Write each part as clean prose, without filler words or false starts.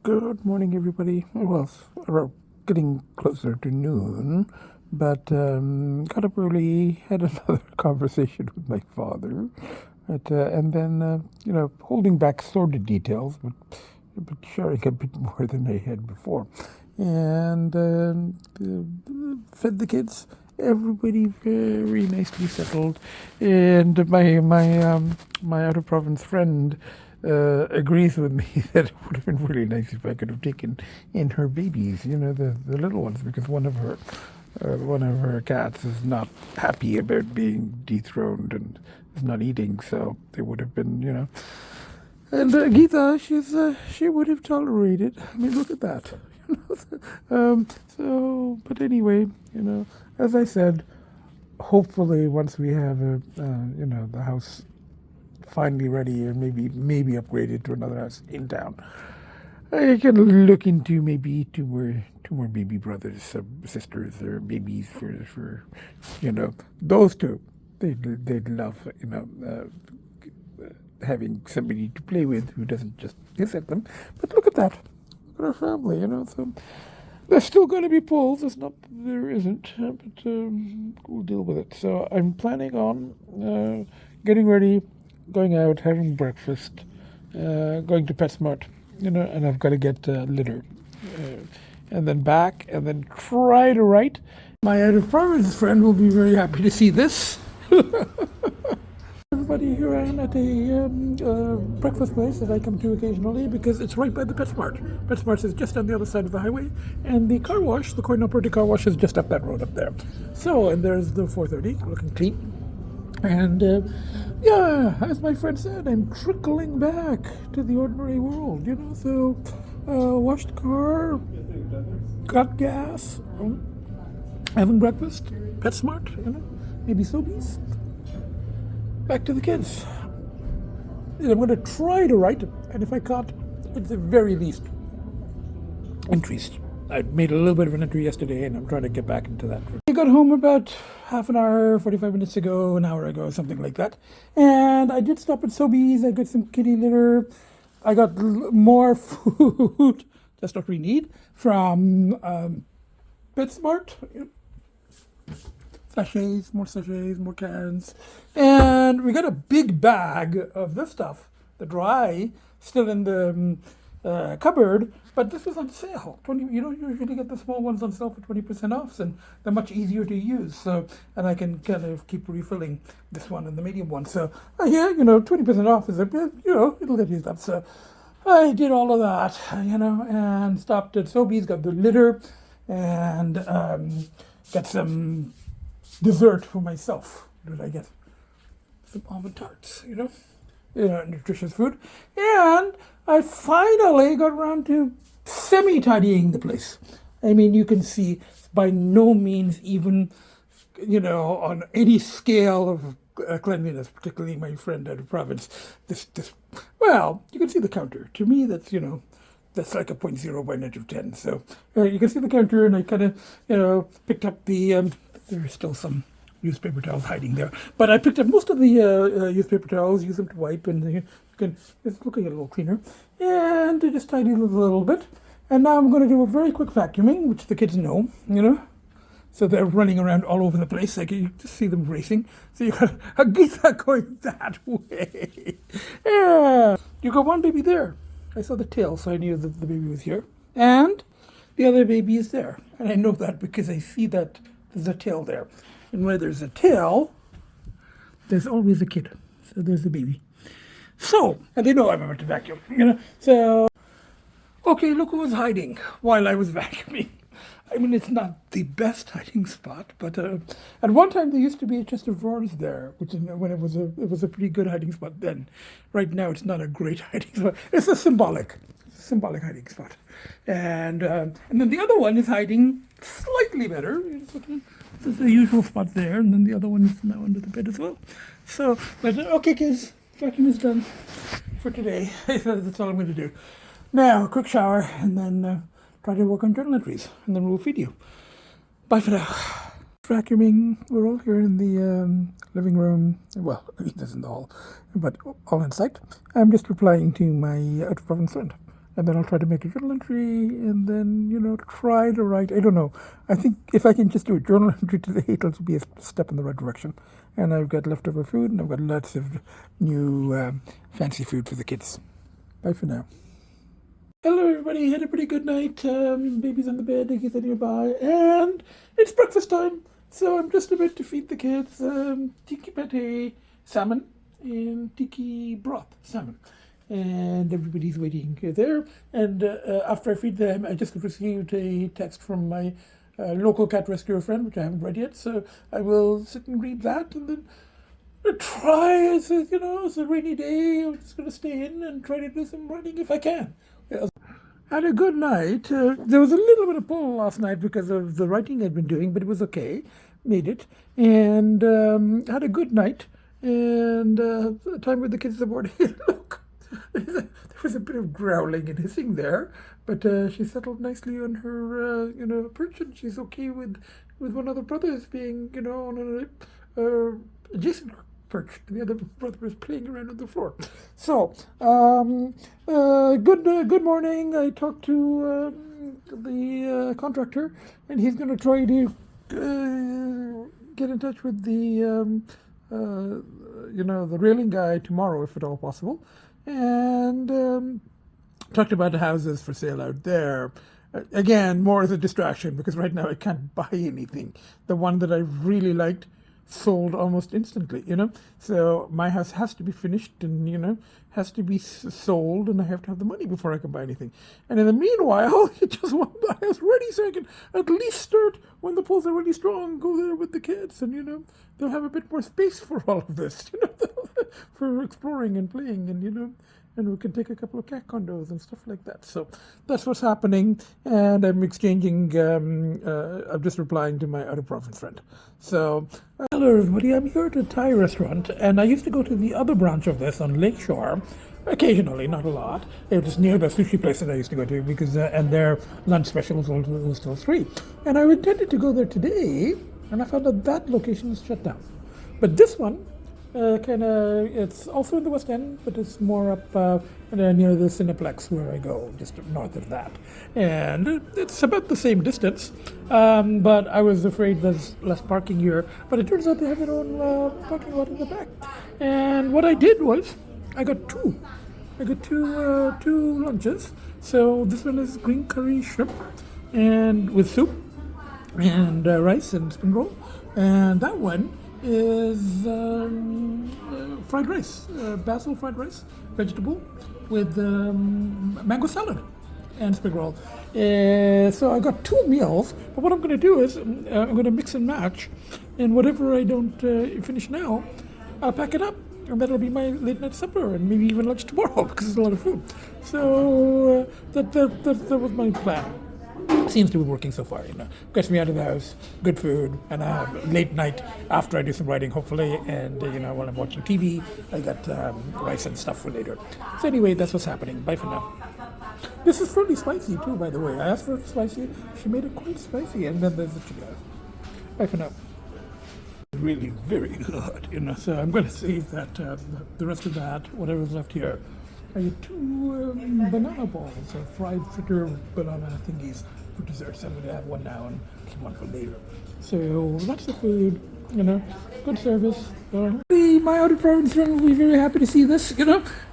Good morning, everybody. Well, we're getting closer to noon, but got up early, had another conversation with my father, and then, holding back sordid details, but sharing a bit more than I had before. And fed the kids. Everybody very nicely settled, and my out of province friend agrees with me that it would have been really nice if I could have taken in her babies, the little ones, because one of her cats is not happy about being dethroned and is not eating, so they would have been. And Agita, she would have tolerated. I mean, look at that. But anyway, as I said, hopefully once we have the house finally ready and maybe upgraded to another house in town, I can look into maybe two more baby brothers, sisters, or babies for those two. They'd love having somebody to play with who doesn't just hiss at them. But look at that, look at our family. So there's still going to be pulls. There isn't, but we'll deal with it. So I'm planning on getting ready, going out, having breakfast, going to PetSmart, and I've got to get litter, and then back, and then try to write. My out of province friend will be very happy to see this. Everybody, here I am at a breakfast place that I come to occasionally because it's right by the PetSmart. PetSmart is just on the other side of the highway, and the car wash, the coin operated car wash, is just up that road up there. So, and there's the 430, looking clean. And as my friend said, I'm trickling back to the ordinary world, So, washed car, got gas, having breakfast, PetSmart, maybe Sobeys. Back to the kids. I'm going to try to write, and if I can't, at the very least, entries. I made a little bit of an entry yesterday, and I'm trying to get back into that. I got home about half an hour, 45 minutes ago, an hour ago, something like that. And I did stop at Sobeys. I got some kitty litter. I got more food, just what we need, from PetSmart. Sachets, more cans. And we got a big bag of this stuff, the dry, still in the cupboard, but this was on sale. You don't usually get the small ones on sale for 20% off, and they're much easier to use. So, and I can kind of keep refilling this one and the medium one. So, 20% off is it'll get used up. So, I did all of that, and stopped at Sobeys, got the litter, and got some dessert for myself. What did I get? Some almond tarts, nutritious food. And I finally got around to semi-tidying the place. I mean, you can see by no means even, on any scale of cleanliness, particularly my friend out of province, well, you can see the counter. To me, that's like a 0.0 out of 10. So you can see the counter, and I kind of, picked up the, there's still some used paper towels hiding there, but I picked up most of the used paper towels, use them to wipe, and it's looking a little cleaner. And I just tidied a little bit. And now I'm going to do a very quick vacuuming, which the kids know, So they're running around all over the place. Like you just see them racing. So you got Agita going that way. Yeah. You got one baby there. I saw the tail, so I knew that the baby was here. And the other baby is there. And I know that because I see that there's a tail there. And where there's a tail, there's always a kid. So there's the baby. So, and they know I'm about to vacuum, So, okay, look who was hiding while I was vacuuming. I mean, it's not the best hiding spot, but at one time there used to be a chest of drawers there, which when it was a pretty good hiding spot then. Right now, it's not a great hiding spot. It's a symbolic hiding spot, and then the other one is hiding slightly better. There's the usual spot there, and then the other one is now under the bed as well. So, but okay, kids, vacuum is done for today. That's all I'm going to do. Now, a quick shower, and then try to work on journal entries, and then we'll feed you. Bye for now. Vacuuming. We're all here in the living room. Well, Agita's in the hall, but all in sight. I'm just replying to my out of province friend. and then I'll try to make a journal entry, and then try to write. I don't know. I think if I can just do a journal entry today, it'll be a step in the right direction. And I've got leftover food, and I've got lots of new fancy food for the kids. Bye for now. Hello, everybody. Had a pretty good night. Baby's on the bed, he's nearby, and it's breakfast time. So I'm just about to feed the kids tiki pate salmon and tiki broth salmon. And everybody's waiting there. And after I feed them, I just received a text from my local cat rescuer friend, which I haven't read yet. So I will sit and read that, and then try, it's a rainy day. I'm just going to stay in and try to do some writing if I can. Had a good night. There was a little bit of pull last night because of the writing I'd been doing, but it was okay. Made it. And had a good night. And the time with the kids aboard, look, there was a bit of growling and hissing there, but she settled nicely on her, perch, and she's okay with one of the brothers being, on an adjacent perch. The other brother was playing around on the floor. So, good morning. I talked to the contractor, and he's going to try to get in touch with the the railing guy tomorrow, if at all possible, and talked about the houses for sale out there. Again, more as a distraction, because right now I can't buy anything. The one that I really liked sold almost instantly, So my house has to be finished and, has to be sold, and I have to have the money before I can buy anything. And in the meanwhile, I just want the house ready so I can at least start when the pulls are really strong, go there with the kids, and, they'll have a bit more space for all of this, for exploring and playing, and we can take a couple of cat condos and stuff like that. So that's what's happening, and I'm exchanging, I'm just replying to my out-of-province friend. So, hello everybody, I'm here at a Thai restaurant, and I used to go to the other branch of this on Lakeshore, occasionally, not a lot. It was near the sushi place that I used to go to, because, and their lunch special was still free. And I intended to go there today, and I found that that location is shut down. But this one, it's also in the West End, but it's more up near the Cineplex where I go, just north of that. And it's about the same distance, but I was afraid there's less parking here. But it turns out they have their own parking lot in the back. And what I did was, I got two lunches. So this one is green curry shrimp, and with soup, and rice and spring roll. And that one is fried rice, basil fried rice, vegetable, with mango salad and spring roll. So I got two meals, but what I'm going to do is I'm going to mix and match, and whatever I don't finish now, I'll pack it up, and that'll be my late night supper, and maybe even lunch tomorrow, because there's a lot of food. So that was my plan. Seems to be working so far, Gets me out of the house, good food, and I have late night after I do some writing, hopefully, and, while I'm watching TV, I got rice and stuff for later. So anyway, that's what's happening. Bye for now. This is fairly spicy, too, by the way. I asked for it spicy. She made it quite spicy, and then there's the chicken. Bye for now. Really very good, So I'm going to save that, the rest of that, whatever's left here. I get two banana balls, fried fritter banana thingies for dessert. So I'm going to have one now and keep one for later. So lots of food, good service. My out-of-province friend will be very happy to see this,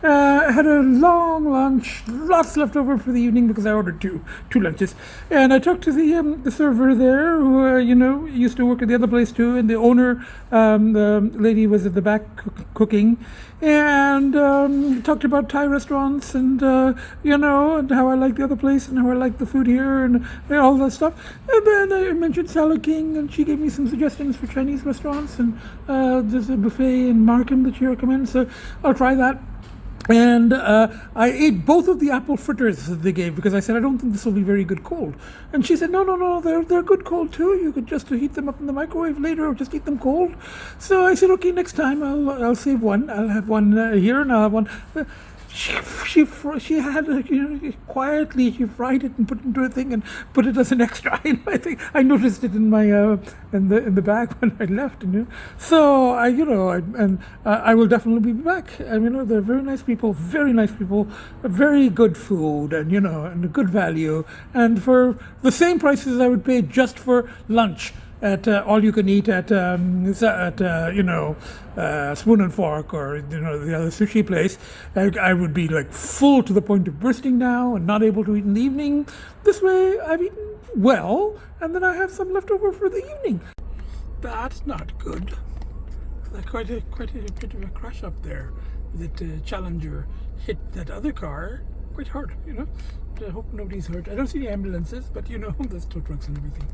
I had a long lunch, lots left over for the evening because I ordered two lunches. And I talked to the server there who, used to work at the other place too. And the owner, the lady was at the back cooking. And talked about Thai restaurants and, and how I like the other place and how I like the food here and all that stuff. And then I mentioned Salad King, and she gave me some suggestions for Chinese restaurants. And there's a buffet in Markham that she recommends, so I'll try that. And I ate both of the apple fritters that they gave, because I said, I don't think this will be very good cold. And she said, no, they're good cold too. You could just heat them up in the microwave later, or just eat them cold. So I said, okay, next time I'll save one. I'll have one here, and I'll have one. she had quietly she fried it and put it into a thing and put it as an extra. I think I noticed it in my in the bag when I left. So I will definitely be back. They're very nice people, very good food, and a good value, and for the same prices I would pay just for lunch at all you can eat at Spoon and Fork, or the other sushi place. I would be like full to the point of bursting now and not able to eat in the evening. This way I've eaten well, and then I have some left over for the evening. That's not good. Quite a bit of a crash up there. That Challenger hit that other car quite hard. I hope nobody's hurt. I don't see the ambulances, but there's tow trucks and everything.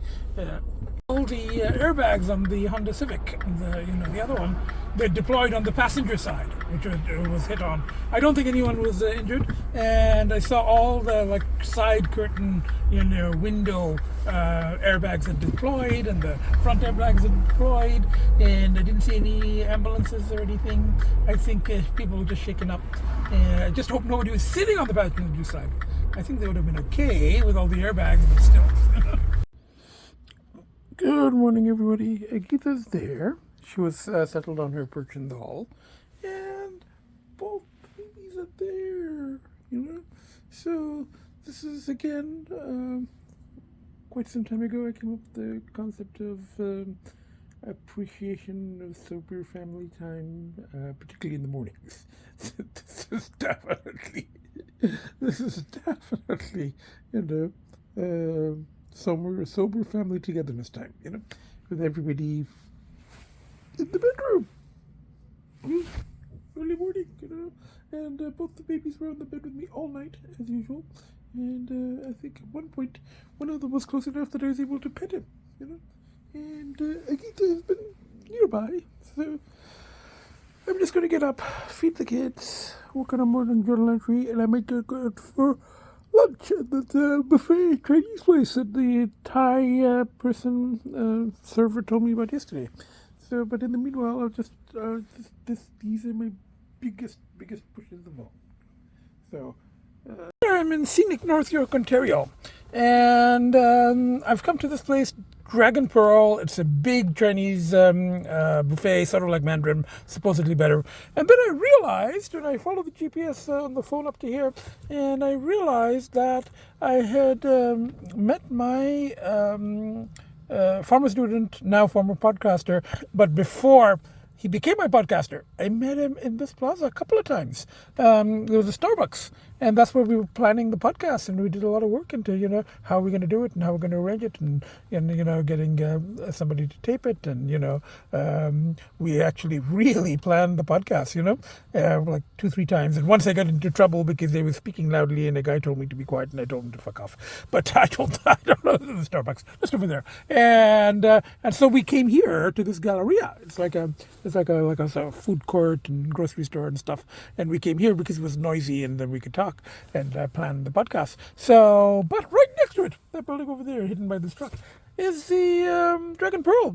All the airbags on the Honda Civic, the other one, they're deployed on the passenger side, which was hit on. I don't think anyone was injured, and I saw all the side curtain, window airbags that deployed, and the front airbags that deployed, and I didn't see any ambulances or anything. I think people were just shaken up. I just hope nobody was sitting on the passenger side. I think they would have been okay with all the airbags, but still. Good morning, everybody. Agita's there. She was settled on her perch in the hall, and both babies are there. So this is again quite some time ago. I came up with the concept of appreciation of sober family time, particularly in the mornings. This is definitely sober family togetherness time, with everybody in the bedroom. Early morning, and both the babies were on the bed with me all night, as usual. And I think at one point, one of them was close enough that I was able to pet him, And Agita has been nearby, so I'm just going to get up, feed the kids, work on a morning journal entry, and I might go out for lunch at the buffet Chinese place that the Thai server told me about yesterday. So, but in the meanwhile, I'll just these are my biggest pushes of all. So, I'm in scenic North York, Ontario, and I've come to this place, Dragon Pearl. It's a big Chinese buffet, sort of like Mandarin, supposedly better. And then I realized, when I followed the GPS on the phone up to here, and I realized that I had met my former student, now former podcaster, but before he became my podcaster, I met him in this plaza a couple of times. There was a Starbucks, and that's where we were planning the podcast, and we did a lot of work into, how we're going to do it and how we're going to arrange it, and getting somebody to tape it, and we actually really planned the podcast, like 2-3 times. And once I got into trouble because they were speaking loudly, and a guy told me to be quiet, and I told him to fuck off. But I don't know, the Starbucks just over there, and so we came here to this Galleria. It's like a food court and grocery store and stuff, and we came here because it was noisy, and then we could talk and plan the podcast. So, but right next to it, that building over there, hidden by this truck, is the Dragon Pearl,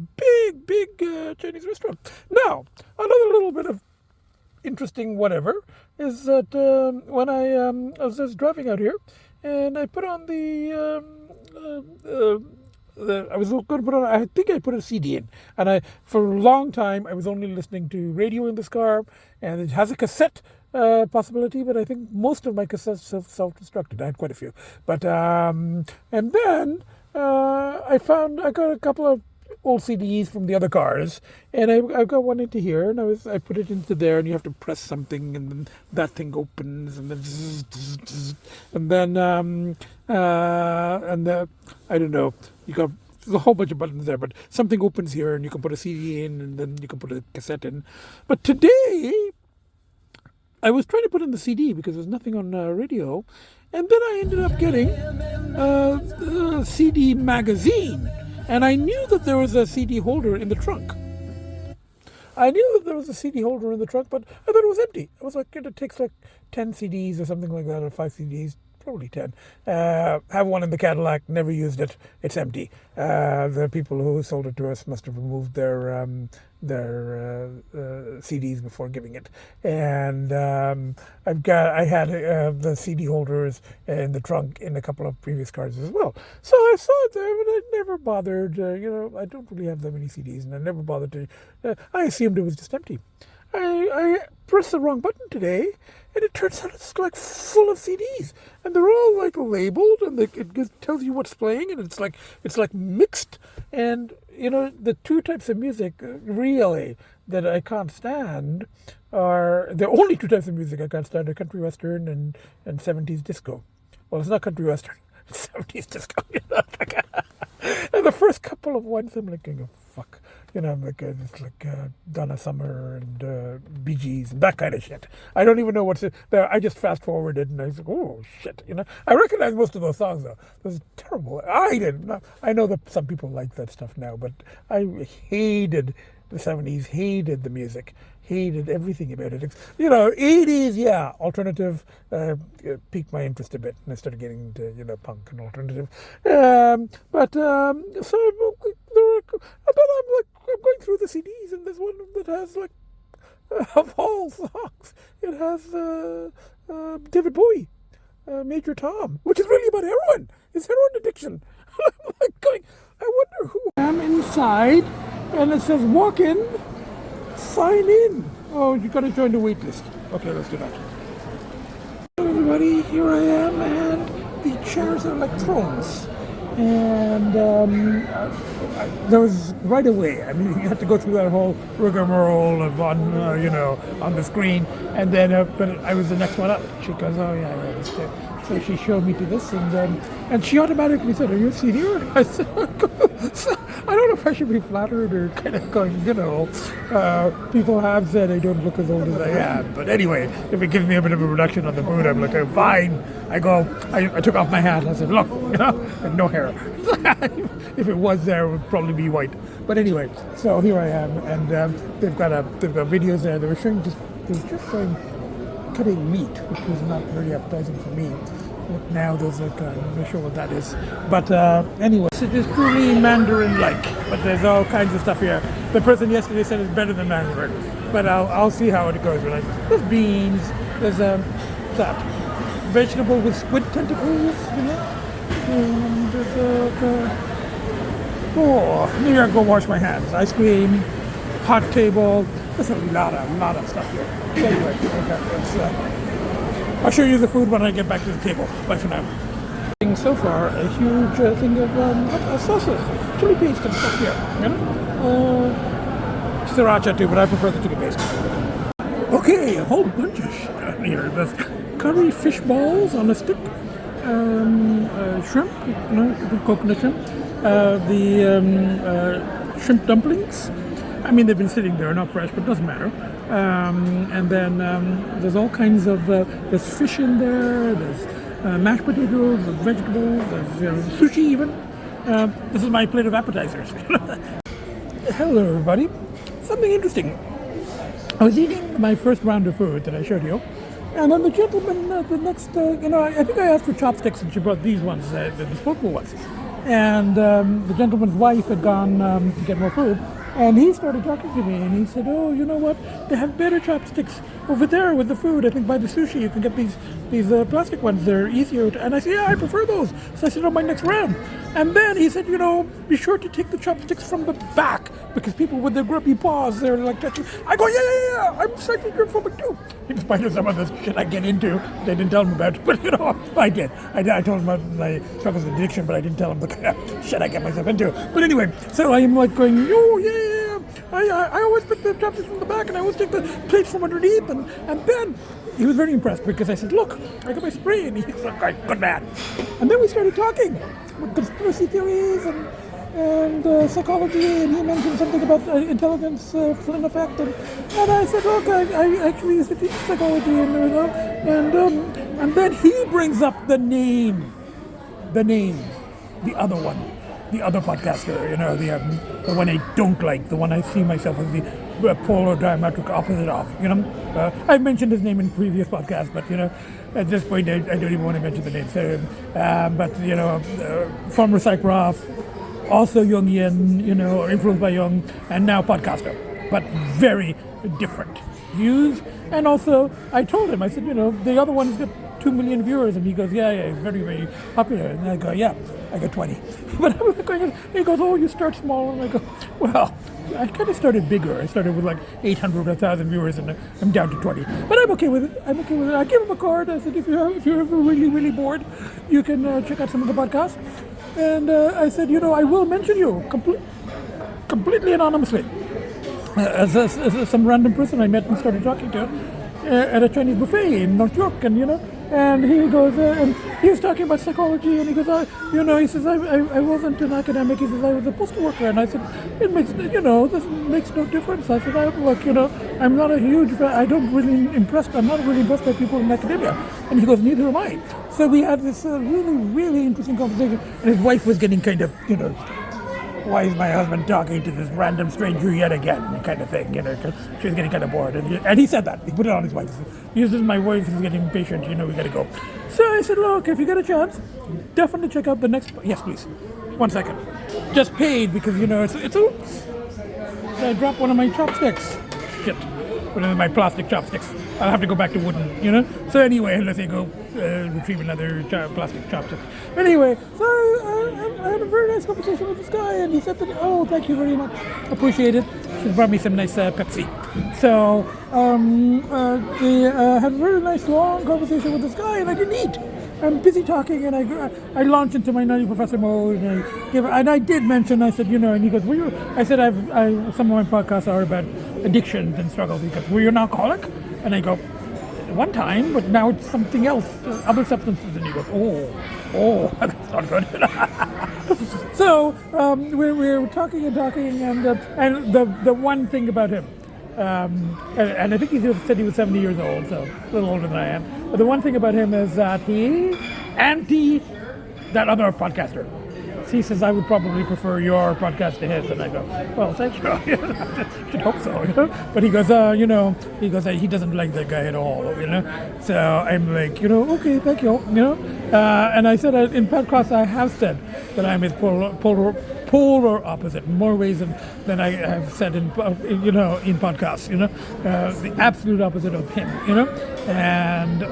big Chinese restaurant. Now, another little bit of interesting whatever is that when I was just driving out here, and I put on I was going to put on, I think I put a CD in, and for a long time I was only listening to radio in this car, and it has a cassette possibility, but I think most of my cassettes have self-destructed. I had quite a few, but and then I got a couple of old CDs from the other cars, and I got one into here, and I put it into there, and you have to press something, and then that thing opens, and then zzz, zzz, zzz, and then I don't know, there's a whole bunch of buttons there, but something opens here, and you can put a CD in, and then you can put a cassette in. But today I was trying to put in the CD because there's nothing on radio, and then I ended up getting a CD magazine. And I knew that there was a CD holder in the trunk. but I thought it was empty. I was like, it takes like 10 CDs or something like that, or 5 CDs. probably 10. Have one in the Cadillac, never used it. It's empty. The people who sold it to us must have removed their CDs before giving it. And I had the CD holders in the trunk in a couple of previous cars as well. So I saw it there, but I never bothered. I don't really have that many CDs, and I never bothered to. I assumed it was just empty. I pressed the wrong button today, and it turns out it's like full of CDs, and they're all like labeled, and it tells you what's playing, and it's like mixed. And the two types of music really that I can't stand are the only two types of music I can't stand are country western and 70s disco. Well, it's not country western, it's 70s disco. And the first couple of ones, I'm like, oh, fuck. I'm like, it's like Donna Summer and Bee Gees and that kind of shit. I don't even know what's there. I just fast forwarded and I was like, oh shit. I recognize most of those songs though. It was terrible. I didn't. I know that some people like that stuff now, but I hated the 70s, hated the music, hated everything about it. 80s, yeah, alternative piqued my interest a bit, and I started getting into punk and alternative. I'm going through the CDs, and there's one that has of all songs, it has David Bowie, Major Tom, which is really about heroin. It's heroin addiction. I'm like going, I wonder who. I'm inside, and it says walk in, sign in. Oh, you got to join the wait list. Okay, let's do that. Hello everybody, here I am, and the chairs are like thrones. And there was right away. I mean, you had to go through that whole rigmarole of on the screen, and then but I was the next one up. She goes, "Oh yeah, this too." So she showed me to this, and she automatically said, "Are you a senior?" I said, "I don't know if I should be flattered or kind of going, people have said I don't look as old as I am, but anyway, if it gives me a bit of a reduction on the food, I'm like, oh, fine." I took off my hat. I said, "Look, and no hair." If it was there, it would probably be white. But anyway, so here I am, and they've got videos there. They were just showing cutting meat, which was not very appetizing for me. But now there's I'm not sure what that is. But anyway, it is truly Mandarin-like. But there's all kinds of stuff here. The person yesterday said it's better than Mandarin, but I'll see how it goes. There's beans. There's that vegetable with squid tentacles. And there's maybe I'll go wash my hands. Ice cream, hot table. There's a lot of stuff here. Anyway, I'll show you the food when I get back to the table. Bye for now. So far, a huge thing of sauces, chili paste and stuff here. Sriracha too, but I prefer the chili paste. Okay, a whole bunch of shit here. There's curry fish balls on a stick, shrimp, coconut shrimp, the shrimp dumplings. I mean, they've been sitting there, not fresh, but it doesn't matter. And then there's all kinds of, there's fish in there, there's mashed potatoes, there's vegetables, there's sushi even. This is my plate of appetizers. Hello, everybody. Something interesting. I was eating my first round of food that I showed you, and then the gentleman, the next, I think I asked for chopsticks, and she brought these ones, the disposable ones. And the gentleman's wife had gone to get more food. And he started talking to me, and he said, "Oh, you know what? They have better chopsticks over there with the food. I think by the sushi, you can get these plastic ones. They're easier." And I said, "Yeah, I prefer those." So I said, "On my next round." And then he said, "Be sure to take the chopsticks from the back because people with their grubby paws, they're like touching." I go, "Yeah. I'm slightly germophobic too." In spite of some of the shit I get into, they didn't tell him about. But I did. I told him about my struggles with addiction, but I didn't tell him the kind of shit I get myself into. But anyway, so I am like going, "Oh yeah. I always pick the chopsticks from the back, and I always take the plates from underneath." And then he was very impressed because I said, "Look, I got my spray," and he's like, "Good man." And then we started talking with conspiracy theories and psychology, and he mentioned something about intelligence Flynn effect, and I said, "Look, I actually used to teach psychology," and then he brings up the name, the other one. The other podcaster, the one I don't like, the one I see myself as polar diametric opposite of. I've mentioned his name in previous podcasts, but at this point I don't even want to mention the name. So, but former psych prof, also Jungian, or influenced by Jung, and now podcaster, but very different views. And also, I told him, I said, the other one's got 2 million viewers, and he goes, yeah, very, very popular. And I go, yeah, I got 20. But I was going, he goes, oh, you start small, and I go, well, I kind of started bigger. I started with like 800 or 1,000 viewers, and I'm down to 20. But I'm okay with it. I gave him a card. I said, if you're ever really, really bored, you can check out some of the podcasts. And I said, I will mention you completely anonymously. As some random person I met and started talking to at a Chinese buffet in North York, and he goes, and he was talking about psychology, and he goes, he says, I wasn't an academic. He says, I was a postal worker, and I said, it makes, this makes no difference. I said, I'm not a huge fan. I'm not really impressed by people in academia. And he goes, neither am I. So we had this really, really interesting conversation, and his wife was getting kind of, why is my husband talking to this random stranger yet again, kind of thing, she was getting kind of bored, and he said that, he put it on his wife, he says, my wife is getting impatient, we gotta go. So I said, look, if you get a chance, definitely check out the next, yes please, 1 second, just paid, because it's oops, I dropped one of my chopsticks, shit, one of my plastic chopsticks, I'll have to go back to wooden, so anyway, unless I go retrieve another plastic chopstick. Anyway, so I had a very nice conversation with this guy, and he said that, oh, thank you very much, appreciate it. She brought me some nice Pepsi. So we had a very nice long conversation with this guy, and I didn't eat. I'm busy talking, and I launch into my nutty professor mode, and I did mention, I said, and he goes, I said, some of my podcasts are about addictions and struggles. He goes, were you an alcoholic? And I go, one time, but now it's something else, other substances. And he goes, oh, that's not good. So we were talking, and the one thing about him, and I think he said he was 70 years old, so a little older than I am. But the one thing about him is that he anti that other podcaster. He says, I would probably prefer your podcast to his. And I go, well, thank you. I should hope so, But he goes, he doesn't like that guy at all, So I'm like, okay, thank you, And I said, in podcast, I have said that I'm his polar opposite in more ways than I have said in podcasts, the absolute opposite of him, And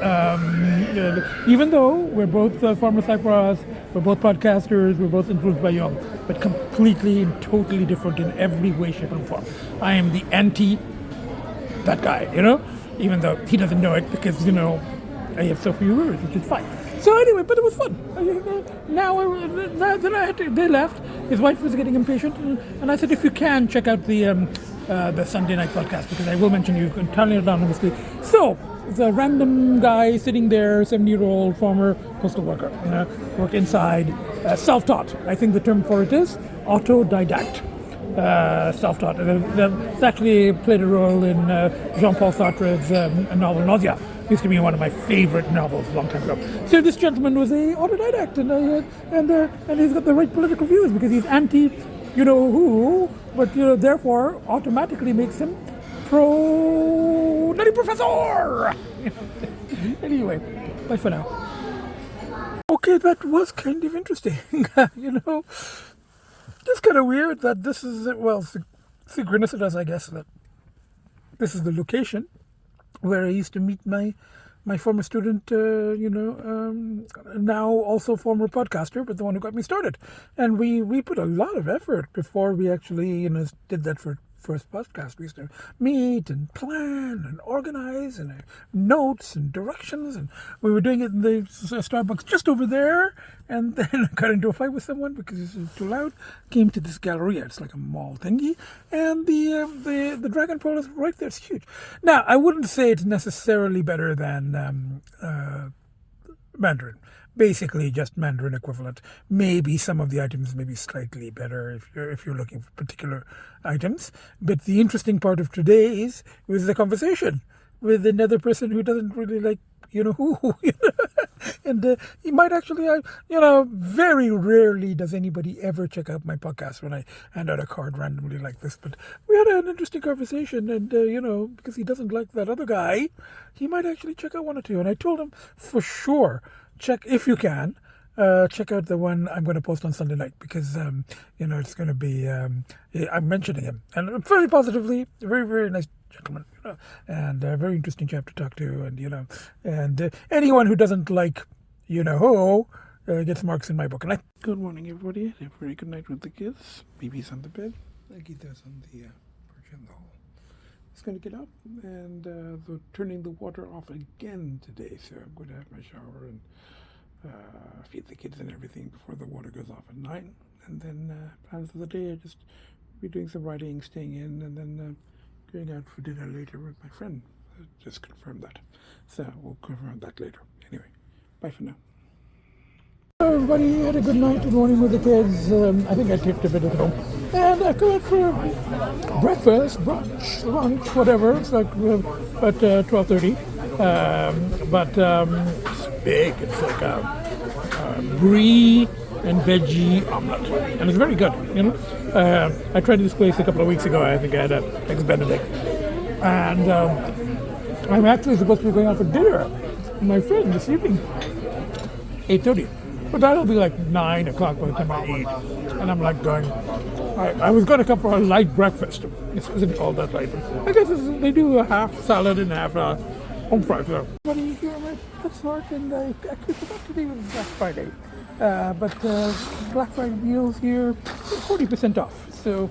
even though we're both former psychos, we're both podcasters, we're both influenced by Jung, but completely and totally different in every way, shape, and form. I am the anti that guy, even though he doesn't know it because, I have so few words, which is fine. So anyway, but it was fun. They left. His wife was getting impatient, and I said, if you can, check out the Sunday night podcast, because I will mention you entirely anonymously. So, it's a random guy sitting there, 70-year-old former postal worker, worked inside, self-taught. I think the term for it is autodidact. Self-taught. It's actually played a role in Jean-Paul Sartre's novel Nausea. Used to be one of my favorite novels a long time ago. So this gentleman was a autodidact, and he's got the right political views because he's anti, who, but therefore automatically makes him pro nutty professor. Anyway, bye for now. Okay, that was kind of interesting. It's kind of weird that this is, synchronicities, I guess, that this is the location where I used to meet my former student, now also former podcaster, but the one who got me started. And we put a lot of effort before we actually, did that first podcast. We used to meet and plan and organize and notes and directions, and we were doing it in the Starbucks just over there, and then I got into a fight with someone because it was too loud. Came to this galleria, it's like a mall thingy, and the Dragon Pole is right there. It's huge. Now, I wouldn't say it's necessarily better than Mandarin. Basically just Mandarin equivalent. Maybe some of the items may be slightly better if you're looking for particular items. But the interesting part of today's was the conversation with another person who doesn't really like who. And he might actually, very rarely does anybody ever check out my podcast when I hand out a card randomly like this. But we had an interesting conversation, and, because he doesn't like that other guy, he might actually check out one or two. And I told him, for sure, check if you can. Check out the one I'm going to post on Sunday night because, it's going to be, I'm mentioning him. And very positively, very, very nice gentleman, and a very interesting chap to talk to. And anyone who doesn't like, who, gets marks in my book. Good morning, everybody. Have a very good night with the kids. Baby's on the bed. Agita's on the perch in the hall. It's going to get up, and they're turning the water off again today. So I'm going to have my shower and feed the kids and everything before the water goes off at 9. And then plans for the day, I just be doing some writing, staying in, and then going out for dinner later with my friend. Just confirm that. So we'll confirm that later. Anyway, bye for now. Hello everybody, had a good night, good morning with the kids. I think I taped a bit at home. And I've come out for breakfast, brunch, lunch, whatever. It's like at 12:30. It's big. It's like a brie and veggie omelette. And it's very good, I tried this place a couple of weeks ago. I think I had an Eggs Benedict. And I'm actually supposed to be going out for dinner with my friend this evening, 8:30. But that'll be like 9 o'clock by the time I eat. And I'm like going, I was going to come for a light breakfast. This isn't all that light. I guess they do a half salad and half home fries. So. Everybody here at my PetSmart, and I actually forgot today was Black Friday. But Black Friday deals here, 40% off. So,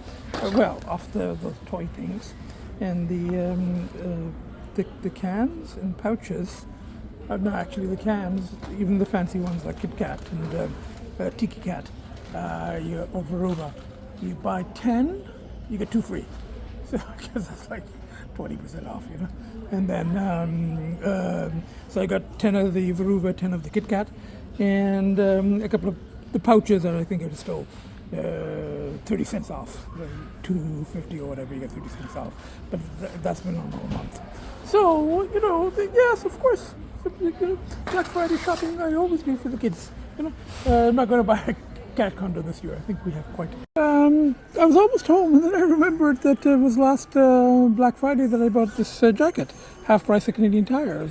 off the toy things. And the cans and pouches. No, actually the cans, even the fancy ones like Kit Kat and Tiki Cat, or Veruva, you buy 10, you get 2 free. So I guess that's like 20% off, And then, so I got 10 of the Veruva, 10 of the Kit Kat, and a couple of the pouches that I think are still 30 cents off, $2.50 or whatever, you get 30 cents off. But that's been on all month. So, yes, of course. Black Friday shopping I always do for the kids. I'm not going to buy a cat condo this year. I think we have quite. I was almost home, and then I remembered that it was last Black Friday that I bought this jacket, half price of Canadian Tire.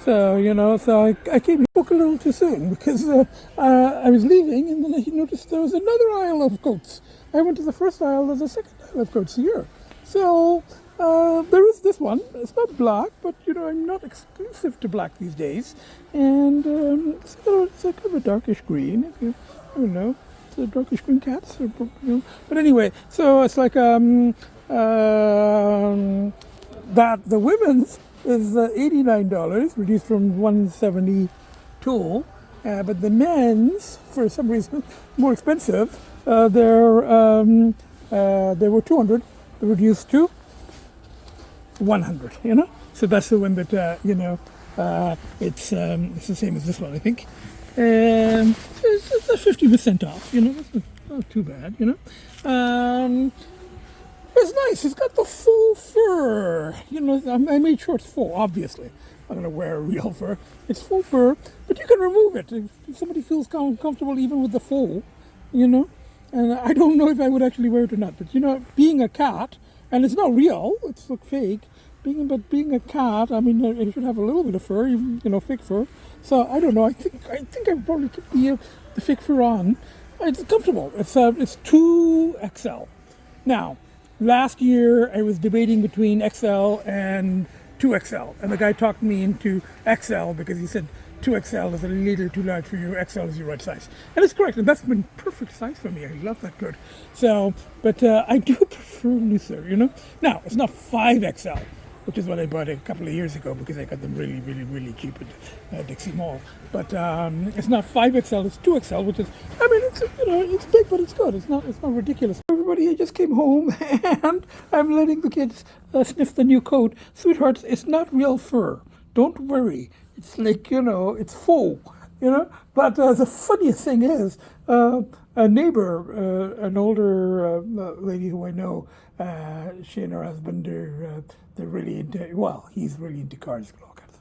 So I came here a little too soon because I was leaving, and then I noticed there was another aisle of coats. I went to the first aisle, there's a second aisle of coats here. So. There is this one. It's not black, but I'm not exclusive to black these days. And it's like kind of a darkish green. I don't know. It's a darkish green cats. But anyway, so it's like that. The women's is $89, reduced from $172. But the men's, for some reason, more expensive. They were $200. They're reduced to $100, So that's the one that, it's the same as this one, I think. And it's 50% off, That's not too bad, It's nice. It's got the full fur, I made sure it's full, obviously. I'm going to wear real fur. It's full fur, but you can remove it if somebody feels comfortable even with the full, And I don't know if I would actually wear it or not, but, being a cat, and it's not real, it's like fake. Being a cat, I mean, it should have a little bit of fur, even, fake fur. So I don't know. I think I probably keep the fake fur on. It's comfortable. It's 2XL. Now, last year I was debating between XL and 2XL, and the guy talked me into XL because he said 2XL is a little too large for you, XL is your right size. And it's correct, and that's been perfect size for me. I love that coat. So, but I do prefer looser, Now, it's not 5XL, which is what I bought a couple of years ago because I got them really, really, really cheap at Dixie Mall. But it's not 5XL, it's 2XL, which is, it's big, but it's good. It's not ridiculous. Everybody, I just came home and I'm letting the kids sniff the new coat. Sweethearts, it's not real fur. Don't worry. It's like, it's full, But the funniest thing is, a neighbor, an older lady who I know, she and her husband, they're really into, he's really into cars, all kinds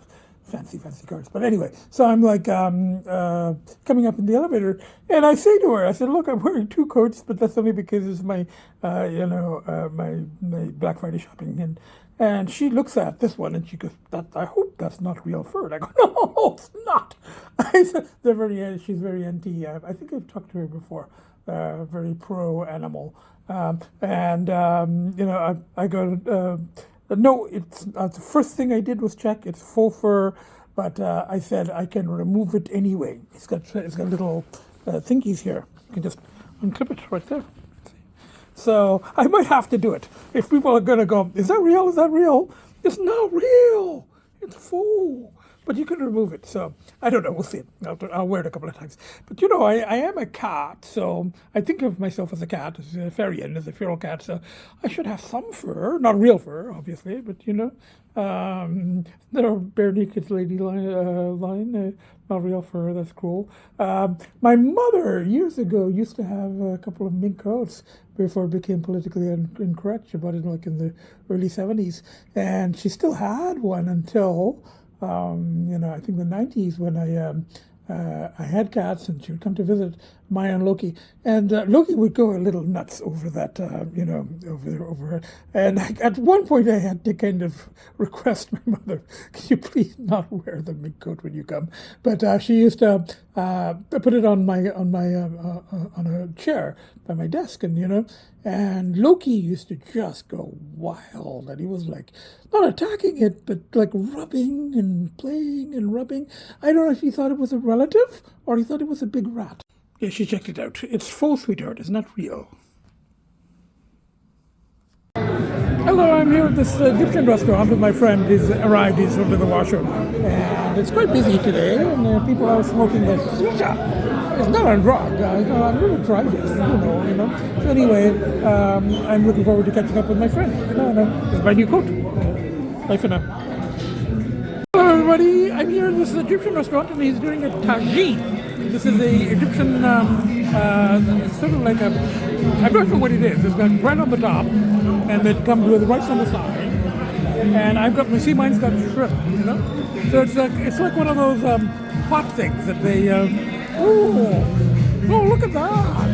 fancy cars. But anyway, so I'm like coming up in the elevator, and I say to her, I said, "Look, I'm wearing two coats, but that's only because it's my, my Black Friday shopping." And she looks at this one and she goes, I hope that's not real fur. And I go, no, it's not. I said, she's very anti, I think I've talked to her before, very pro-animal. I go, no, it's the first thing I did was check. It's faux fur, but I said I can remove it anyway. It's got little thingies here. You can just unclip it right there. So I might have to do it. If people are going to go, is that real? Is that real? It's not real. It's faux. But you can remove it. So I don't know. We'll see. I'll wear it a couple of times. But I am a cat. So I think of myself as a cat, as a ferian, as a feral cat. So I should have some fur. Not real fur, obviously. But, there are bare naked lady line. Not real fur. That's cool. My mother, years ago, used to have a couple of mink coats before it became politically incorrect. She bought it like in the early 70s. And she still had one until... I think the 90s when I had cats and she would come to visit Maya and Loki, and Loki would go a little nuts over that, over her. And at one point I had to kind of request my mother, "Can you please not wear the mink coat when you come?" But she used to put it on a chair by my desk, and Loki used to just go wild, and he was like not attacking it, but like rubbing and playing and rubbing. I don't know if he thought it was a relative or he thought it was a big rat. Yeah, she checked it out. It's faux, sweetheart. It's not real. Hello, I'm here at this Egyptian restaurant with my friend. He's arrived. He's over the washroom. And it's quite busy today, and people are smoking the shisha. It's not a drug. I've never tried it, So anyway, I'm looking forward to catching up with my friend. This is my new coat. Bye for now. Hello, everybody. I'm here at this Egyptian restaurant, and he's doing a tagine. This is a Egyptian, sort of like I'm not sure what it is. It's got bread on the top, and it comes with rice on the side. And mine's got shrimp, So it's like one of those pot things that they, look at that.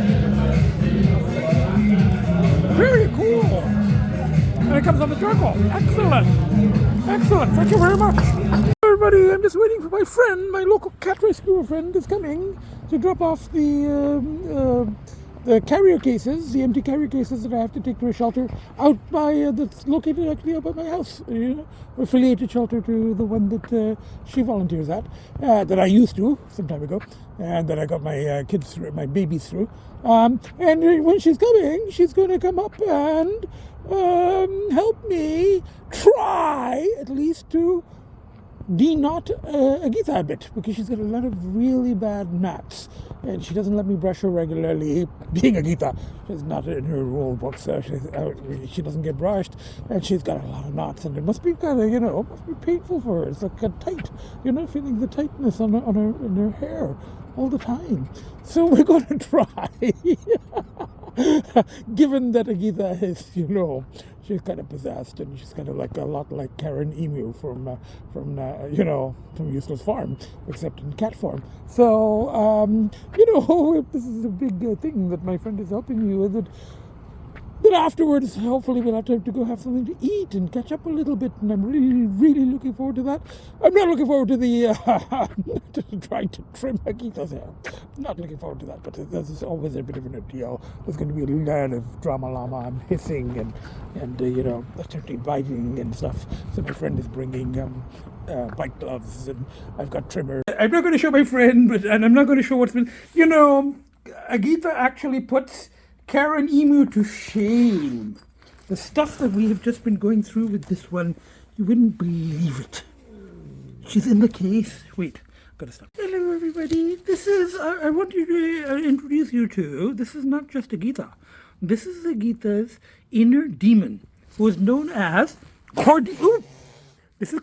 Very cool. And it comes on the charcoal. Excellent. Thank you very much. Everybody, I'm just waiting for my friend. My local cat rescuer friend is coming to drop off the carrier cases, the empty carrier cases that I have to take to a shelter out by that's located actually out by my house. Affiliated shelter to the one that she volunteers at, that I used to some time ago, and that I got my kids through, my babies through. And when she's coming, she's going to come up and help me try at least to de-knot Agita a bit, because she's got a lot of really bad knots, and she doesn't let me brush her regularly. Being Agita, she's not in her rule book, so she doesn't get brushed, and she's got a lot of knots, and it must be kind of, must be painful for her. It's like a tight, feeling the tightness on her hair all the time. So we're going to try. Given that Agita is, she's kind of possessed, and she's kind of like a lot like Karen Emu from Useless Farm, except in cat form. So, this is a big thing that my friend is helping me with. But afterwards, hopefully we'll have time to go have something to eat and catch up a little bit, and I'm really, really looking forward to that. I'm not looking forward to the to trying to trim Agita's hair. Not looking forward to that, but there's always a bit of an ordeal. There's going to be a lot of drama llama and hissing and attempting biting and stuff. So my friend is bringing bite gloves, and I've got trimmers. I'm not going to show my friend, and I'm not going to show what's been. Agita actually puts Karen Emu to shame. The stuff that we have just been going through with this one, you wouldn't believe it. She's in the case. Wait, gotta stop. Hello, everybody. This is, I want to introduce you to, this is not just Agita. This is Agita's inner demon, who is known as KoreDIva. Say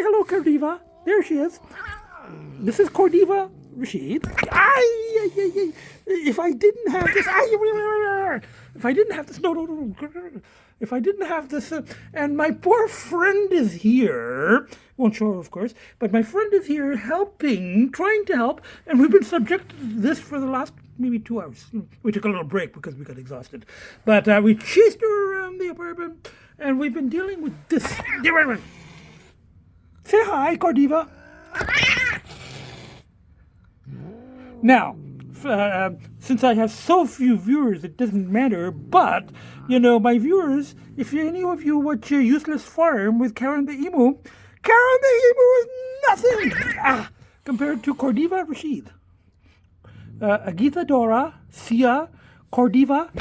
hello, KoreDIva. There she is. This is KoreDIva Rashid. If I didn't have this, if I didn't have this, no. If I didn't have this, and my poor friend is here, won't show her, of course, but my friend is here helping, trying to help, and we've been subjected to this for the last maybe 2 hours. We took a little break because we got exhausted, but we chased her around the apartment, and we've been dealing with this. Say hi, KoreDIva. Now, since I have so few viewers, it doesn't matter, but, my viewers, if any of you watch Useless Farm with Karen the Emu, Karen the Emu is nothing compared to KoreDIva Rashid. Agita Dora, Sia, KoreDIva.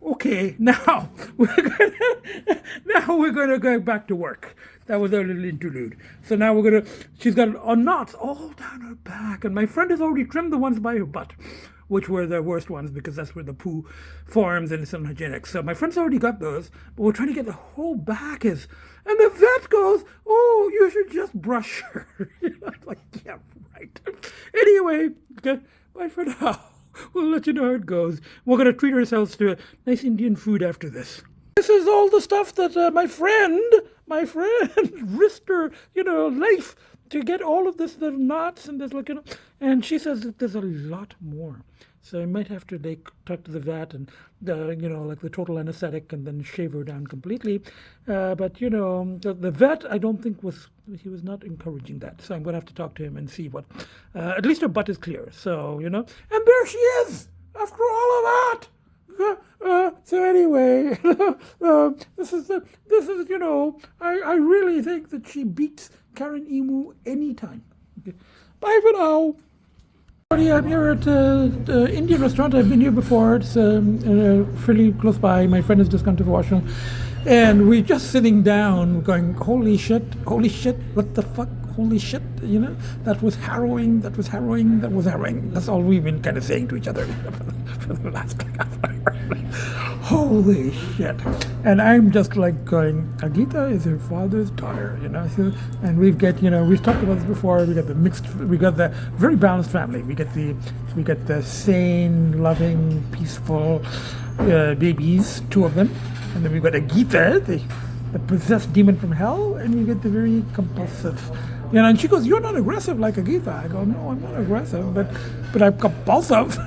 Okay, now we're gonna go back to work. That was our little interlude. So now she's got knots all down her back, and my friend has already trimmed the ones by her butt, which were the worst ones because that's where the poo forms and it's unhygienic. So my friend's already got those, but we're trying to get the whole back and the vet goes, "Oh, you should just brush her." I'm like, yeah, right. Anyway, okay, bye for now. We'll let you know how it goes. We're going to treat ourselves to nice Indian food after this. This is all the stuff that my friend risked her, life to get all of this, the knots and this, and she says that there's a lot more. So I might have to talk to the vet and the total anesthetic and then shave her down completely. But the vet I don't think was not encouraging that. So I'm going to have to talk to him and see what. At least her butt is clear. So and there she is after all of that. So anyway, this is I really think that she beats Karen Emu anytime. Okay. Bye for now. I'm here at the Indian restaurant. I've been here before. It's fairly close by. My friend has just come to the washroom. And we're just sitting down going, holy shit, what the fuck, holy shit, that was harrowing. That's all we've been kind of saying to each other for the last half hour. Holy shit. And I'm just going, Agita is her father's daughter, and we've talked about this before. We got the very balanced family. We get the sane, loving, peaceful babies, 2 of them. And then we've got Agita, the possessed demon from hell, and we get the very compulsive. And she goes, "You're not aggressive like Agita." I go, "No, I'm not aggressive, but I'm compulsive,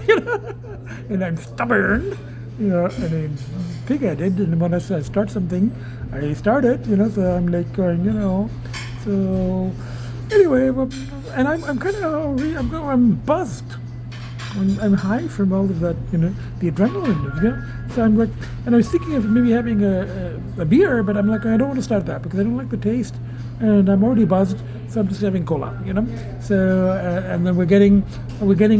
and I'm stubborn, and I'm pig-headed. And when I start something, I start it, So I'm like going, So anyway, and I'm kind of I'm buzzed. I'm high from all of that, the adrenaline, So I'm like, and I was thinking of maybe having a beer, but I'm like, I don't want to start that because I don't like the taste, and I'm already buzzed, so I'm just having cola, So and then we're getting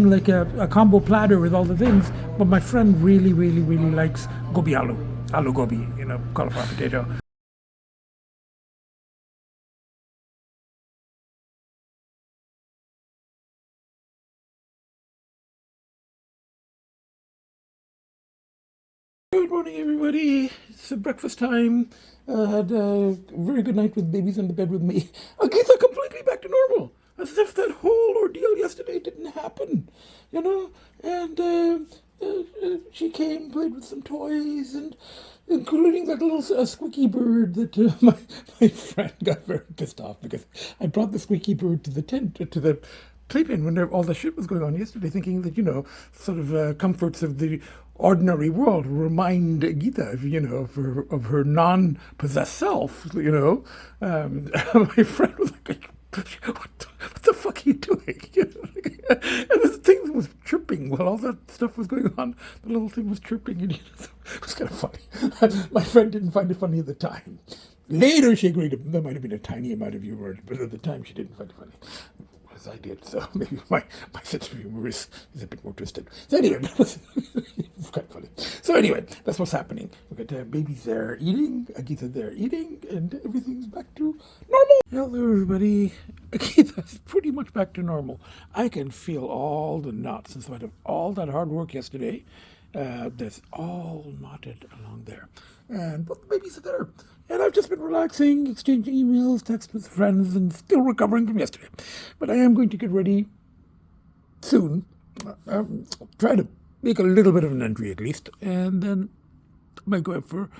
like a combo platter with all the things. But my friend really, really, really likes gobi aloo gobi, cauliflower potato. Good morning, everybody. It's breakfast time. Had a very good night with babies in the bed with me. Agita completely back to normal, as if that whole ordeal yesterday didn't happen, And she came, played with some toys, and including that little squeaky bird that my friend got very pissed off because I brought the squeaky bird to the tent, to the playpen when all the shit was going on yesterday, thinking that, sort of comforts of the ordinary world remind Agita of her non-possessed self, My friend was like, what the fuck are you doing? And this thing was chirping while all that stuff was going on. The little thing was chirping, and it was kind of funny. My friend didn't find it funny at the time. Later, she agreed. There might have been a tiny amount of humor, but at the time, she didn't find it funny. As I did, so maybe my sense of humor is a bit more twisted. So anyway, it's quite funny. So anyway, that's what's happening. We got babies there eating, Agita there eating, and everything's back to normal. Hello, everybody. Agita's pretty much back to normal. I can feel all the knots in spite of all that hard work yesterday. That's all knotted along there. And both the babies are there. And I've just been relaxing, exchanging emails, texts with friends, and still recovering from yesterday. But I am going to get ready soon. Try to make a little bit of an entry at least, and then I might go out for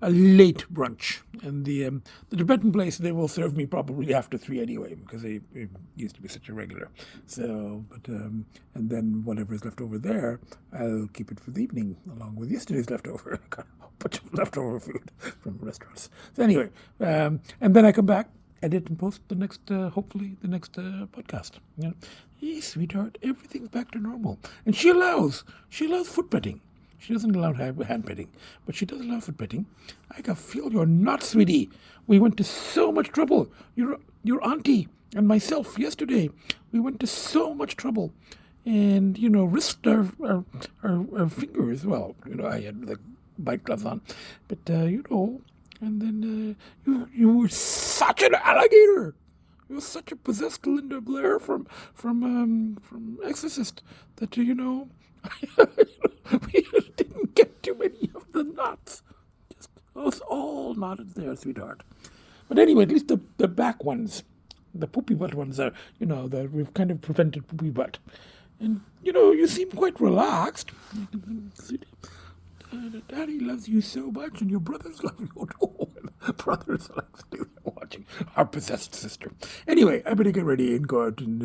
a late brunch. And the Tibetan place, they will serve me probably after 3 anyway, because they used to be such a regular. So, and then whatever is left over there, I'll keep it for the evening, along with yesterday's leftover. Got a bunch of leftover food from restaurants. So anyway, and then I come back, edit and post the next, hopefully the next podcast. Hey, sweetheart, everything's back to normal. And she allows foot petting. She doesn't allow hand petting, but she does allow foot petting. I can feel you're not, sweetie. We went to so much trouble. Your auntie and myself yesterday, we went to so much trouble, and risked our fingers. Well, I had the bite gloves on, but and then you were such an alligator. You were such a possessed Linda Blair from Exorcist that we didn't get too many of the knots. Just it was all knotted there, sweetheart. But anyway, at least the back ones, the poopy butt ones are, that we've kind of prevented poopy butt. And you seem quite relaxed. Daddy loves you so much, and your brothers love you too. Brothers love you. Watching our possessed sister. Anyway, I better get ready and go out and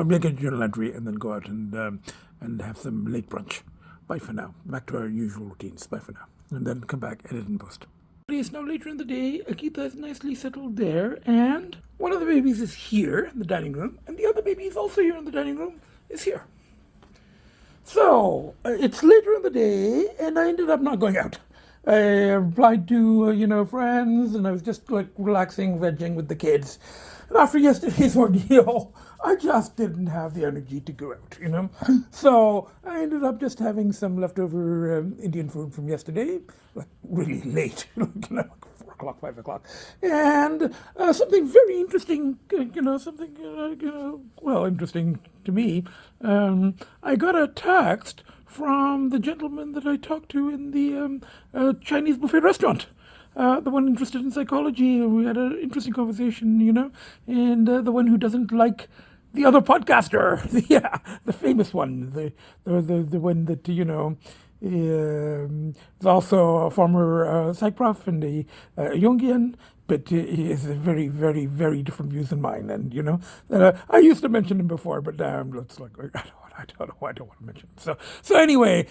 make a journal entry and then go out and have some late brunch. Bye for now. Back to our usual routines. Bye for now. And then come back, edit and post. It's now later in the day. Agita is nicely settled there, and one of the babies is here in the dining room, and the other baby is also here in the dining room, is here. So, it's later in the day, and I ended up not going out. I replied to, friends, and I was just relaxing, vegging with the kids. And after yesterday's ordeal, I just didn't have the energy to go out, So I ended up just having some leftover Indian food from yesterday, really late, 4 o'clock, 5 o'clock. And something very interesting, interesting to me. I got a text from the gentleman that I talked to in the Chinese buffet restaurant. The one interested in psychology. We had an interesting conversation, and the one who doesn't like the other podcaster, the famous one, the one that, is also a former psych prof and a Jungian, but he has very, very, very different views than mine. And, I used to mention him before, but it's like, I don't want to mention him. So anyway,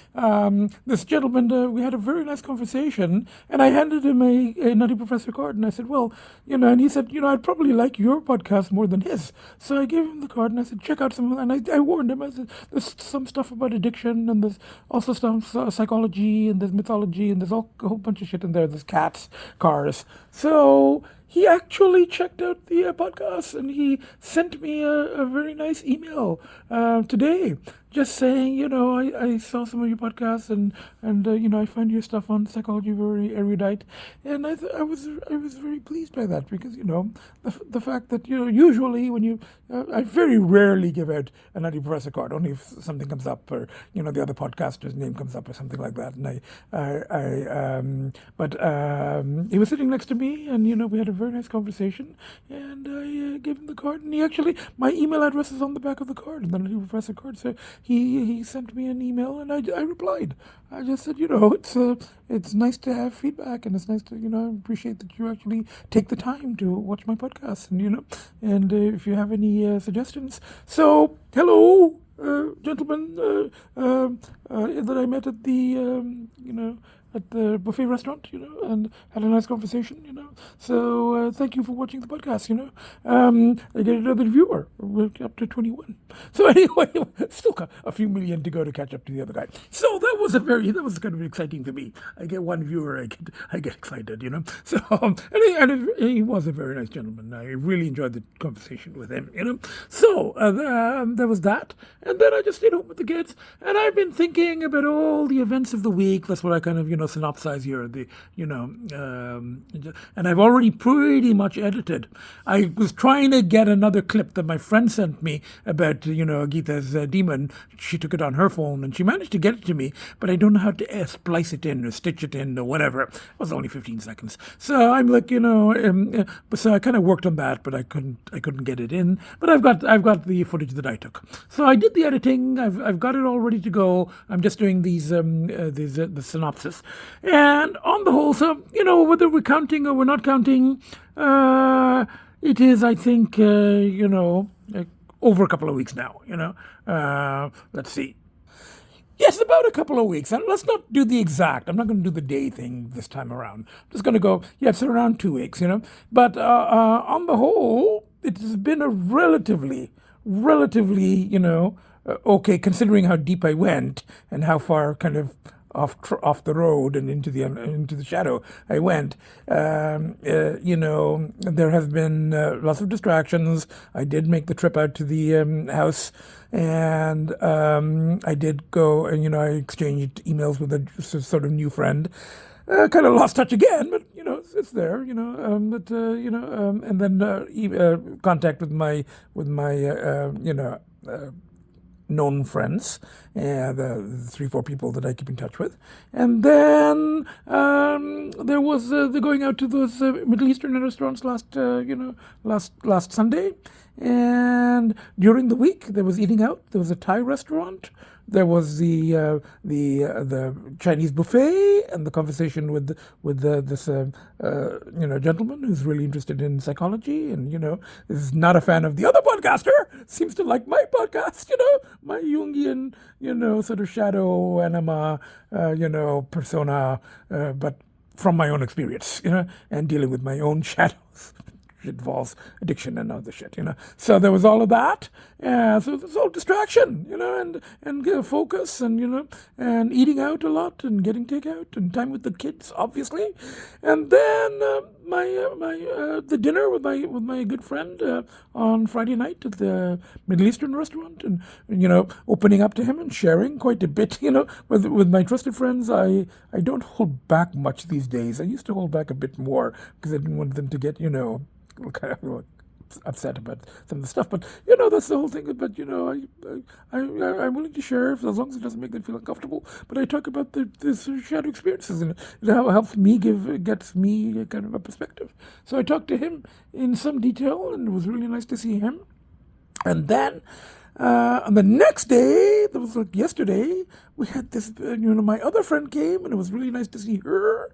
this gentleman, we had a very nice conversation, and I handed him a Nutty Professor card, and I said, well, and he said, I'd probably like your podcast more than his. So I gave him the card, and I said, check out some, and I warned him. I said, there's some stuff about addiction, and there's also some psychology, and there's mythology, and there's a whole bunch of shit in there. There's cats, cars. So he actually checked out the podcast, and he sent me a very nice email today, just saying, I saw some of your podcasts, and I find your stuff on psychology very erudite, and I was very pleased by that, because the fact that usually when I very rarely give out an antidepressant card, only if something comes up, or the other podcaster's name comes up or something like that, and but he was sitting next to me, and we had a very nice conversation, and I gave him the card, and my email address is on the back of the card, the antidepressant card, so he sent me an email, and I replied. I just said, it's nice to have feedback, and it's nice to, I appreciate that you actually take the time to watch my podcast, and and if you have any suggestions. So, hello, gentlemen that I met at the, at the buffet restaurant, and had a nice conversation, So thank you for watching the podcast, I get another viewer. We're up to 21. So anyway, still got a few million to go to catch up to the other guy. So that was kind of exciting for me. I get one viewer, I get excited, So and he was a very nice gentleman. I really enjoyed the conversation with him, So there was that, and then I just stayed home with the kids, and I've been thinking about all the events of the week. That's what I kind of synopsize here. And I've already pretty much edited. I was trying to get another clip that my friend sent me about Agita's demon. She took it on her phone and she managed to get it to me, but I don't know how to splice it in or stitch it in or whatever. It was only 15 seconds. So I'm like, so I kind of worked on that, but I couldn't get it in. But I've got the footage that I took. So I did the editing. I've got it all ready to go. I'm just doing the synopsis. And on the whole, so, whether we're counting or we're not counting, it is, I think, over a couple of weeks now, let's see. Yes, about a couple of weeks. And let's not do the exact. I'm not going to do the day thing this time around. I'm just going to go, it's around 2 weeks, But on the whole, it has been a relatively, okay, considering how deep I went and how far kind of off the road and into the shadow I went. There have been lots of distractions. I did make the trip out to the house, and I did go and I exchanged emails with a sort of new friend. Kind of lost touch again, but it's there. And then contact with my known friends, the 3-4 people that I keep in touch with. And then there was the going out to those Middle Eastern restaurants last Sunday. And during the week, there was eating out. There was a Thai restaurant. There was the Chinese buffet, and the conversation with this gentleman who's really interested in psychology, and is not a fan of the other podcaster. Seems to like my podcast, my Jungian, sort of shadow anima, persona, but from my own experience, and dealing with my own shadows. It involves addiction and other shit, So there was all of that. So it was all distraction, and focus, and and eating out a lot, and getting takeout, and time with the kids, obviously, and then the dinner with my good friend on Friday night at the Middle Eastern restaurant, and opening up to him and sharing quite a bit, with my trusted friends. I don't hold back much these days. I used to hold back a bit more because I didn't want them to get kind of upset about some of the stuff, but that's the whole thing. But I'm willing to share as long as it doesn't make them feel uncomfortable. But I talk about this shadow experiences, and how it helps me gets me kind of a perspective. So I talked to him in some detail, and it was really nice to see him. And then on the next day, that was like yesterday, we had this. My other friend came, and it was really nice to see her.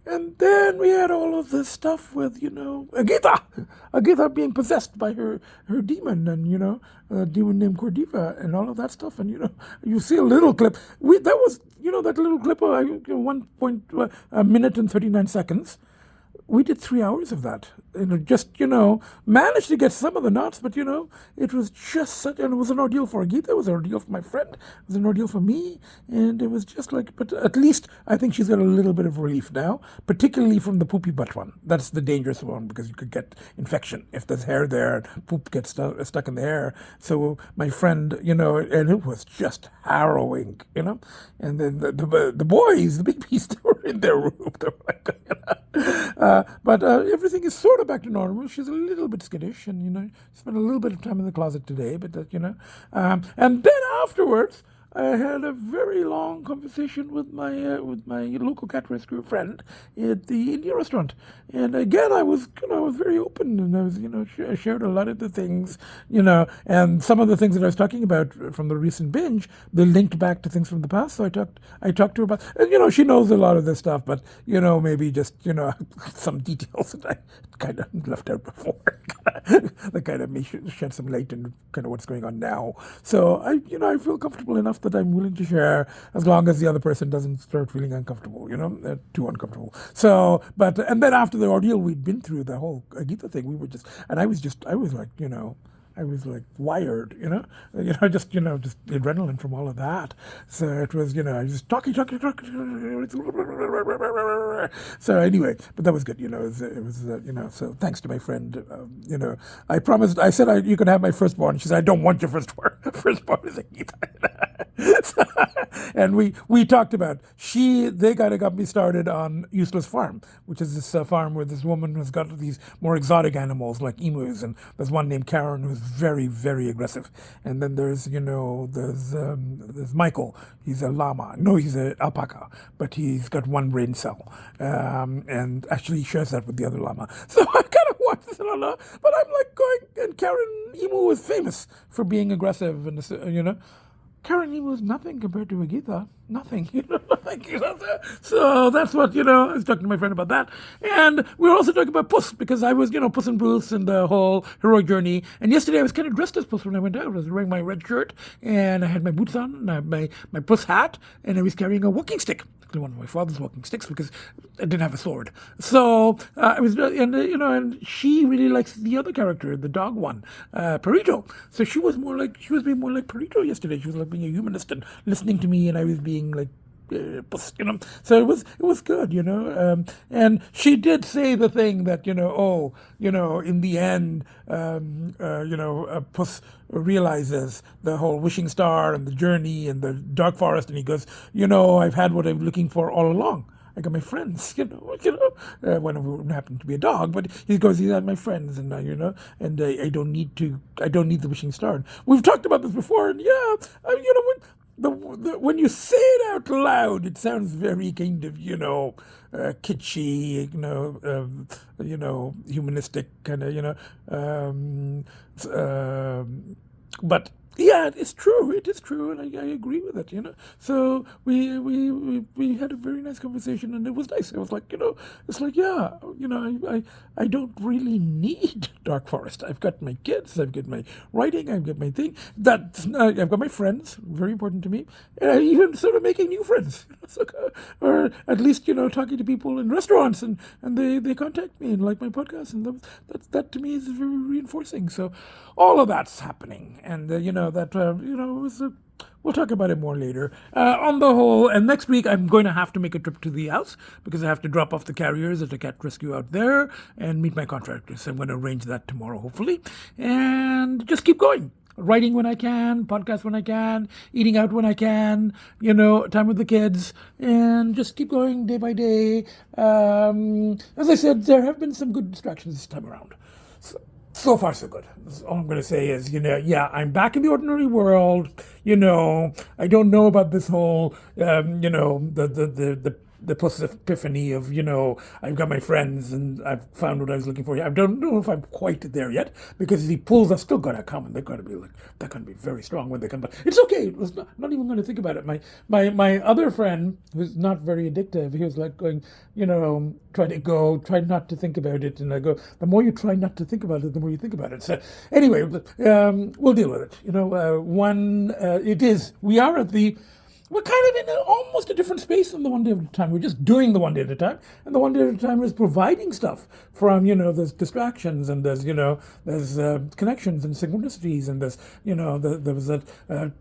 And then we had all of this stuff with, Agita being possessed by her demon, and, a demon named KoreDIva, and all of that stuff. And, you see a little clip. That was, that little clip of a minute and 39 seconds. We did 3 hours of that. Just, managed to get some of the knots, but, it was just and it was an ordeal for Agita, it was an ordeal for my friend, it was an ordeal for me, and it was just like, but at least I think she's got a little bit of relief now, particularly from the poopy butt one. That's the dangerous one, because you could get infection if there's hair there, poop gets stuck in the hair. So my friend, and it was just harrowing, and then the boys, the babies, they were in their room, they were like, but everything is sort of back to normal. She's a little bit skittish, and spent a little bit of time in the closet today. But and then afterwards, I had a very long conversation with my local cat rescue friend at the Indian restaurant, and again I was very open, and I was I shared a lot of the things, and some of the things that I was talking about from the recent binge, they linked back to things from the past. So I talked to her about, and she knows a lot of this stuff, but maybe just some details that I kind of left out before that kind of may shed some light on kind of what's going on now. So I feel comfortable enough that I'm willing to share, as long as the other person doesn't start feeling uncomfortable, too uncomfortable. So, and then after the ordeal we'd been through, the whole Agita thing, I was like wired, just adrenaline from all of that. So it was, I was talking. So anyway, but that was good, it was so thanks to my friend, I said you can have my firstborn. She said, I don't want your firstborn. Firstborn is Agita. And we talked about they kind of got me started on Useless Farm, which is this farm where this woman has got these more exotic animals like emus, and there's one named Karen who's very, very aggressive. And then there's Michael. He's a llama. No, he's an alpaca, but he's got one brain cell, and actually he shares that with the other llama. So I kind of watched this, but I'm like going, and Karen Emu is famous for being aggressive, and Karen Emu is nothing compared to Agita. Nothing, So that's what, I was talking to my friend about that. And we were also talking about Puss, because I was, Puss in Boots and the whole heroic journey. And yesterday I was kind of dressed as Puss when I went out. I was wearing my red shirt, and I had my boots on, and I had my Puss hat, and I was carrying a walking stick. Actually, one of my father's walking sticks, because I didn't have a sword. So I was, and she really likes the other character, the dog one, Perito. So she was being more like Perito yesterday. She was like being a humanist and listening to me, and I was being like Puss, So it was good, and she did say the thing that in the end, Puss realizes the whole wishing star and the journey and the dark forest, and he goes, I've had what I'm looking for all along. I got my friends, one of them happened to be a dog, but he goes, these are my friends, and and I don't need the wishing star. And we've talked about this before, and when you say it out loud, it sounds very kind of, kitschy, humanistic kind of, but yeah, it's true. It is true, and I agree with it. So we had a very nice conversation, and it was nice. It was like it's like I don't really need dark forest. I've got my kids. I've got my writing. I've got my thing. I've got my friends. Very important to me. And even sort of making new friends, or at least talking to people in restaurants, and they contact me and like my podcast, and that to me is very reinforcing. So all of that's happening, and we'll talk about it more later. On the whole, and next week I'm going to have to make a trip to the house, because I have to drop off the carriers at the cat rescue out there and meet my contractors. So I'm going to arrange that tomorrow, hopefully, and just keep going. Writing when I can, podcast when I can, eating out when I can, time with the kids, and just keep going day by day. As I said, there have been some good distractions this time around. So far, so good. All I'm going to say is, I'm back in the ordinary world. I don't know about this whole, the Puss epiphany of, I've got my friends and I've found what I was looking for. I don't know if I'm quite there yet, because the pulls are still going to come, and they're going to be very strong when they come. But it's okay. It's not even going to think about it. My other friend, who's not very addictive, he was like going, try not to think about it. And I go, the more you try not to think about it, the more you think about it. So anyway, we'll deal with it. We're kind of in almost a different space than the one day at a time. We're just doing the one day at a time. And the one day at a time is providing stuff from, there's distractions, and there's connections and synchronicities, and there's, there was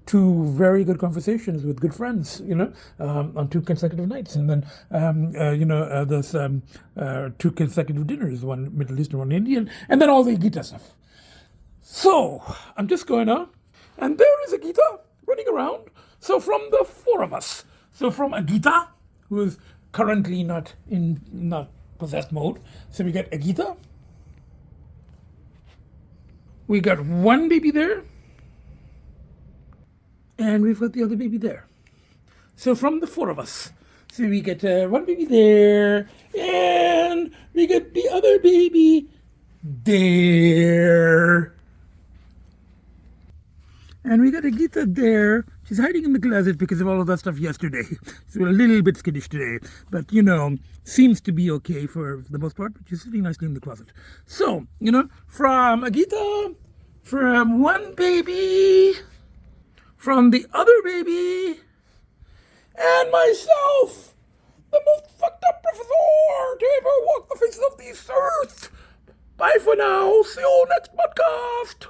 two very good conversations with good friends, on 2 consecutive nights. And then, there's 2 consecutive dinners, one Middle Eastern, one Indian, and then all the Agita stuff. So I'm just going on, and there is Agita running around. So from the 4 of us, from Agita, who is currently not possessed mode, so we got Agita, we got one baby there, and we've got the other baby there. So from the 4 of us, so we get one baby there, and we get the other baby there. And we got Agita there. She's hiding in the closet because of all of that stuff yesterday. So we're a little bit skittish today. But, seems to be okay for the most part. But she's sitting nicely in the closet. So, from Agita, from one baby, from the other baby, and myself, the most fucked up professor to ever walk the face of this earth. Bye for now. See you next podcast.